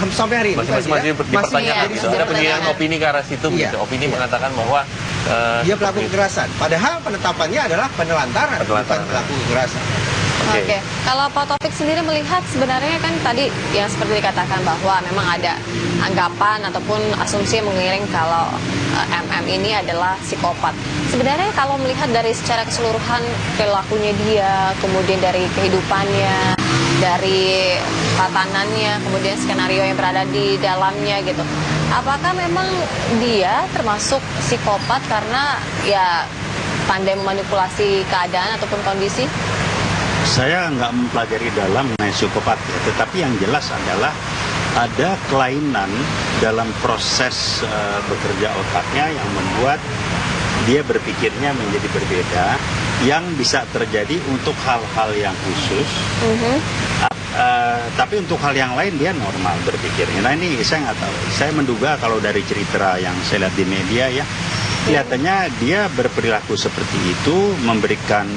sampai hari ini masih dipertanyakan gitu. Ada penilaian opini ke arah situ begitu. Opini mengatakan bahwa dia pelaku kekerasan. Padahal penetapannya adalah penelantaran. Bukan pelaku kekerasan. Oke. Kalau Pak Taufik sendiri melihat sebenarnya kan tadi yang seperti dikatakan bahwa memang ada anggapan ataupun asumsi yang mengiring kalau MM ini adalah psikopat. Sebenarnya kalau melihat dari secara keseluruhan perilakunya dia, kemudian dari kehidupannya, dari tatanannya, kemudian skenario yang berada di dalamnya gitu. Apakah memang dia termasuk psikopat karena ya pandai memanipulasi keadaan ataupun kondisi? Saya nggak mempelajari dalam mengenai psikopat ya, tetapi yang jelas adalah ada kelainan dalam proses bekerja otaknya yang membuat dia berpikirnya menjadi berbeda, yang bisa terjadi untuk hal-hal yang khusus, tapi untuk hal yang lain dia normal berpikirnya. Nah ini saya nggak tahu, saya menduga kalau dari cerita yang saya lihat di media ya, kelihatannya dia berperilaku seperti itu, memberikan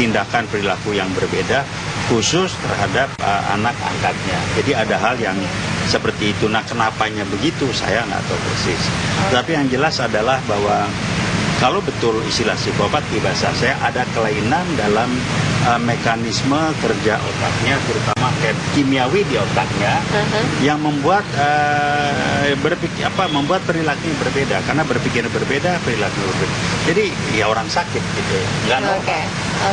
tindakan perilaku yang berbeda khusus terhadap anak angkatnya. Jadi ada hal yang seperti itu. Nah kenapanya begitu saya nggak tahu persis. Tapi yang jelas adalah bahwa kalau betul istilah psikopat di bahasa saya ada kelainan dalam mekanisme kerja otaknya, terutama kimiawi di otaknya, yang membuat membuat perilaku berbeda, karena berpikir berbeda, perilaku berbeda. Jadi ya orang sakit gitu ya, nggak normal.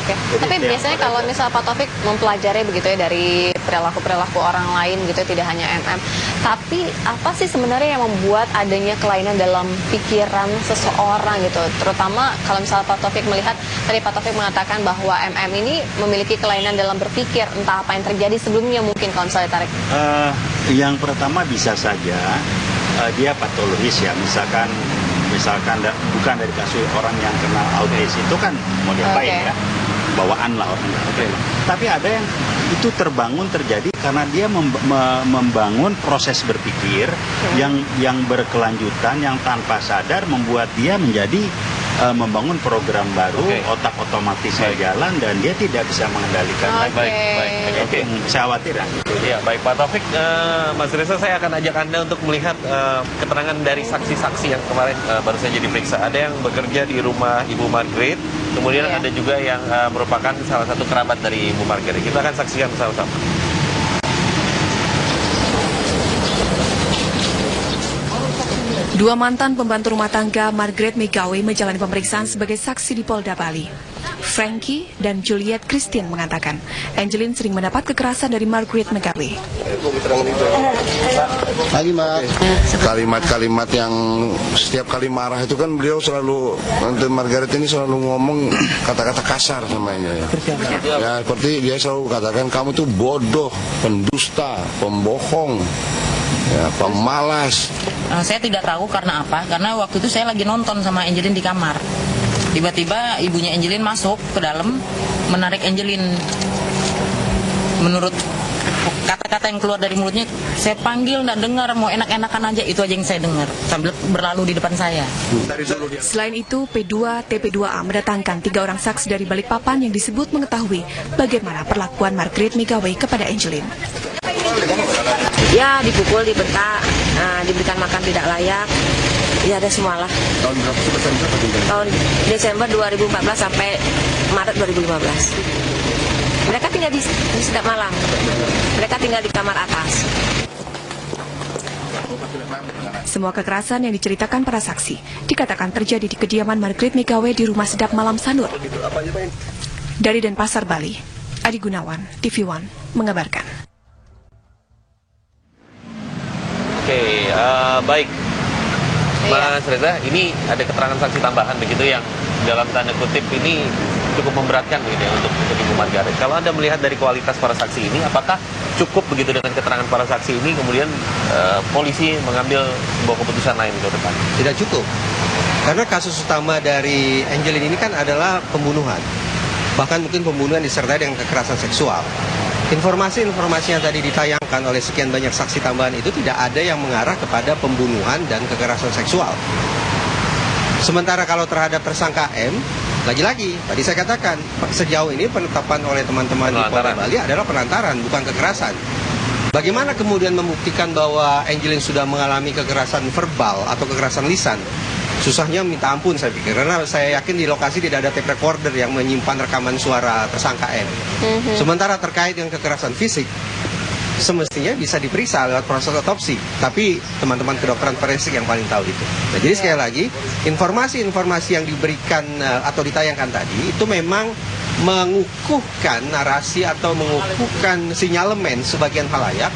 Oke. Tapi biasanya kalau misal Pak Taufik mempelajari begitu ya dari perilaku orang lain gitu, tidak hanya MM. Tapi apa sih sebenarnya yang membuat adanya kelainan dalam pikiran seseorang gitu? Terutama kalau misalnya Pak Taufik melihat, tadi Pak Taufik mengatakan bahwa MM ini memiliki kelainan dalam berpikir, entah apa yang terjadi sebelumnya mungkin kalau misalnya tarik. Yang pertama bisa saja dia patologis ya, misalkan bukan dari kasus orang yang kena autis itu kan model lain ya, bawaan lah orang. Tapi ada yang itu terjadi karena dia membangun proses berpikir yang berkelanjutan, yang tanpa sadar membuat dia menjadi membangun program baru, otak otomatisnya jalan dan dia tidak bisa mengendalikan lagi. Baik. Saya khawatir ya. Iya, baik Pak Taufik, Mas Reza, saya akan ajak Anda untuk melihat keterangan dari saksi-saksi yang kemarin baru saja diperiksa. Ada yang bekerja di rumah Ibu Margaret, kemudian ada juga yang merupakan salah satu kerabat dari Ibu Margaret. Kita akan saksikan bersama-sama. Dua mantan pembantu rumah tangga Margaret Megawe menjalani pemeriksaan sebagai saksi di Polda Bali. Frankie dan Juliet Christine mengatakan, Angeline sering mendapat kekerasan dari Margaret Megawe. Kalimat-kalimat yang setiap kali marah itu kan beliau selalu, nanti Margaret ini selalu ngomong kata-kata kasar namanya ya. Ya seperti dia selalu katakan kamu tuh bodoh, pendusta, pembohong, ya, pemalas. Saya tidak tahu karena apa, karena waktu itu saya lagi nonton sama Angeline di kamar. Tiba-tiba ibunya Angeline masuk ke dalam, menarik Angeline. Menurut kata-kata yang keluar dari mulutnya, saya panggil nggak dengar, mau enak-enakan aja, itu aja yang saya dengar sambil berlalu di depan saya. Selain itu, P2 TP2A mendatangkan 3 orang saksi dari Balikpapan yang disebut mengetahui bagaimana perlakuan Margaret Megawe kepada Angeline. Ya dipukul, dibentak, diberikan makan tidak layak, ya ada semualah. Tahun berapa sih Desember? Tahun Desember 2014 sampai Maret 2015. Mereka tinggal di Sedap Malam, mereka tinggal di kamar atas. Semua kekerasan yang diceritakan para saksi dikatakan terjadi di kediaman Margaret Megawe di rumah Sedap Malam Sanur. Dari Denpasar, Bali, Adi Gunawan, TV One mengabarkan. Oke, baik Mas Reza, ini ada keterangan saksi tambahan begitu yang dalam tanda kutip ini cukup memberatkan begitu ya untuk Ibu Margaret. Kalau Anda melihat dari kualitas para saksi ini, apakah cukup begitu dengan keterangan para saksi ini kemudian polisi mengambil sebuah keputusan lain ke depan? Tidak cukup, karena kasus utama dari Angeline ini kan adalah pembunuhan, bahkan mungkin pembunuhan disertai dengan kekerasan seksual. Informasi-informasi yang tadi ditayangkan oleh sekian banyak saksi tambahan itu tidak ada yang mengarah kepada pembunuhan dan kekerasan seksual. Sementara kalau terhadap tersangka M, lagi-lagi tadi saya katakan sejauh ini penetapan oleh teman-teman di Polda Bali adalah penantaran, bukan kekerasan. Bagaimana kemudian membuktikan bahwa Angelin sudah mengalami kekerasan verbal atau kekerasan lisan? Susahnya minta ampun saya pikir, karena saya yakin di lokasi tidak ada tape recorder yang menyimpan rekaman suara tersangka N. Sementara terkait dengan kekerasan fisik, semestinya bisa diperiksa lewat proses otopsi, tapi teman-teman kedokteran forensik yang paling tahu itu. Nah, jadi sekali lagi, informasi-informasi yang diberikan atau ditayangkan tadi itu memang mengukuhkan narasi atau mengukuhkan sinyalemen sebagian halayak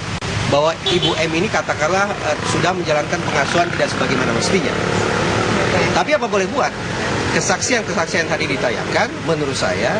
bahwa Ibu M ini katakanlah sudah menjalankan pengasuhan tidak sebagaimana mestinya. Tapi apa boleh buat? Kesaksian-kesaksian tadi ditayangkan menurut saya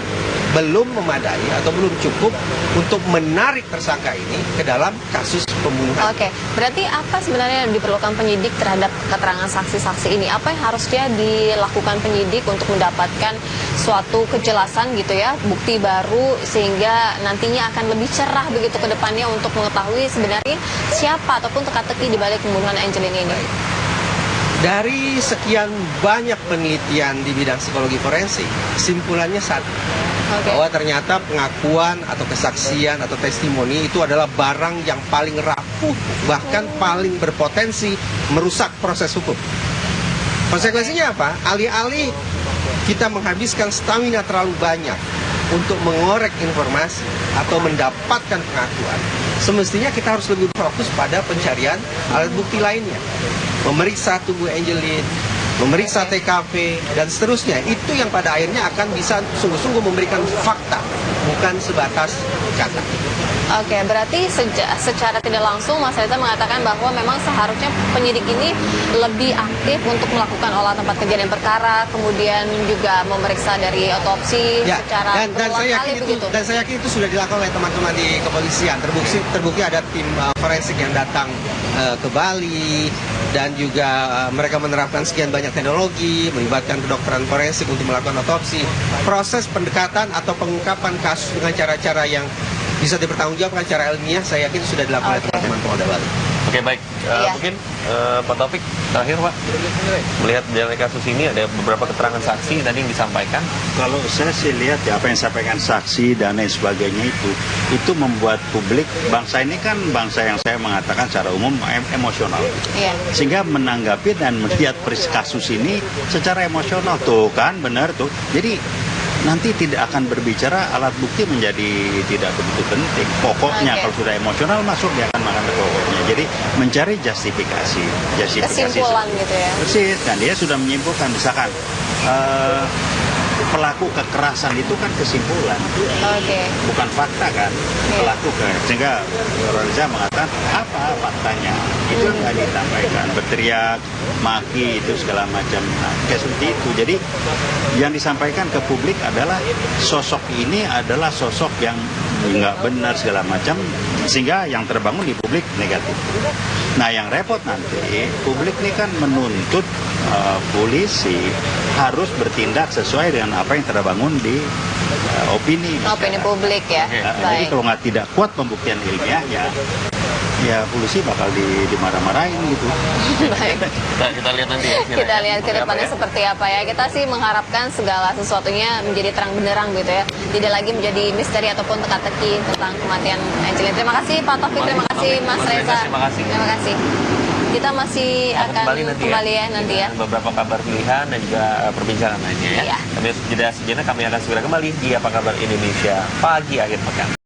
belum memadai atau belum cukup untuk menarik tersangka ini ke dalam kasus pembunuhan. Oke, berarti apa sebenarnya yang diperlukan penyidik terhadap keterangan saksi-saksi ini? Apa yang harusnya dilakukan penyidik untuk mendapatkan suatu kejelasan gitu ya, bukti baru sehingga nantinya akan lebih cerah begitu ke depannya untuk mengetahui sebenarnya siapa ataupun teka-teki di balik pembunuhan Angelin ini? Dari sekian banyak penelitian di bidang psikologi forensik, simpulannya satu. Bahwa ternyata pengakuan atau kesaksian atau testimoni itu adalah barang yang paling rapuh, bahkan paling berpotensi merusak proses hukum. Konsekuensinya apa? Alih-alih kita menghabiskan stamina terlalu banyak untuk mengorek informasi atau mendapatkan pengakuan, semestinya kita harus lebih fokus pada pencarian alat bukti lainnya. Memeriksa tubuh Angelin, memeriksa TKP, dan seterusnya. Itu yang pada akhirnya akan bisa sungguh-sungguh memberikan fakta, bukan sebatas kata. Oke, berarti secara tidak langsung Mas Reza mengatakan bahwa memang seharusnya penyidik ini lebih aktif untuk melakukan olah tempat kejadian perkara, kemudian juga memeriksa dari otopsi secara berulang kali begitu. Dan saya yakin itu sudah dilakukan oleh teman-teman di kepolisian. Terbukti ada tim forensik yang datang ke Bali, dan juga mereka menerapkan sekian banyak teknologi, melibatkan kedokteran forensik untuk melakukan otopsi. Proses pendekatan atau pengungkapan kasus dengan cara-cara yang bisa dipertanggungjawabkan secara ilmiah, saya yakin sudah dilakukan oleh teman-teman Polda Bali. Oke, baik. Mungkin Pak Taufik, terakhir Pak, melihat dari kasus ini ada beberapa keterangan saksi tadi yang disampaikan. Kalau saya sih lihat ya apa yang disampaikan saksi dan lain sebagainya itu membuat publik, bangsa ini kan bangsa yang saya mengatakan secara umum emosional. Sehingga menanggapi dan melihat kasus ini secara emosional tuh kan, benar tuh. Jadi nanti tidak akan berbicara, alat bukti menjadi tidak begitu penting. Pokoknya kalau sudah emosional masuk, dia akan makan ke pokoknya. Jadi mencari justifikasi kesimpulan gitu ya. Persis, dan dia sudah menyimpulkan misalkan pelaku kekerasan itu kan kesimpulan, bukan fakta kan. Pelaku sehingga Reza mengatakan apa faktanya, itu nggak disampaikan, berteriak, maki itu segala macam, kayak seperti itu. Jadi yang disampaikan ke publik adalah sosok ini adalah sosok yang nggak benar segala macam, sehingga yang terbangun di publik negatif. Nah yang repot nanti publik ini kan menuntut polisi harus bertindak sesuai dengan apa yang terbangun di opini publik ya. Jadi kalau tidak kuat pembuktian ilmiahnya, ya polisi bakal dimarah-marahin gitu. Baik. Kita lihat nanti ya. Kita lihat ke depannya seperti apa ya. Kita sih mengharapkan segala sesuatunya menjadi terang benderang gitu ya. Tidak lagi menjadi misteri ataupun teka-teki tentang kematian Angelin. Terima kasih Pak Taufik, terima kasih Mas Reza. Terima kasih. Kita masih akan kembali ya nanti ya. Beberapa kabar pilihan dan juga perbincangan lainnya ya. Tapi jeda sejenak, kami akan segera kembali di Apa Kabar Indonesia Pagi Akhir Pekan.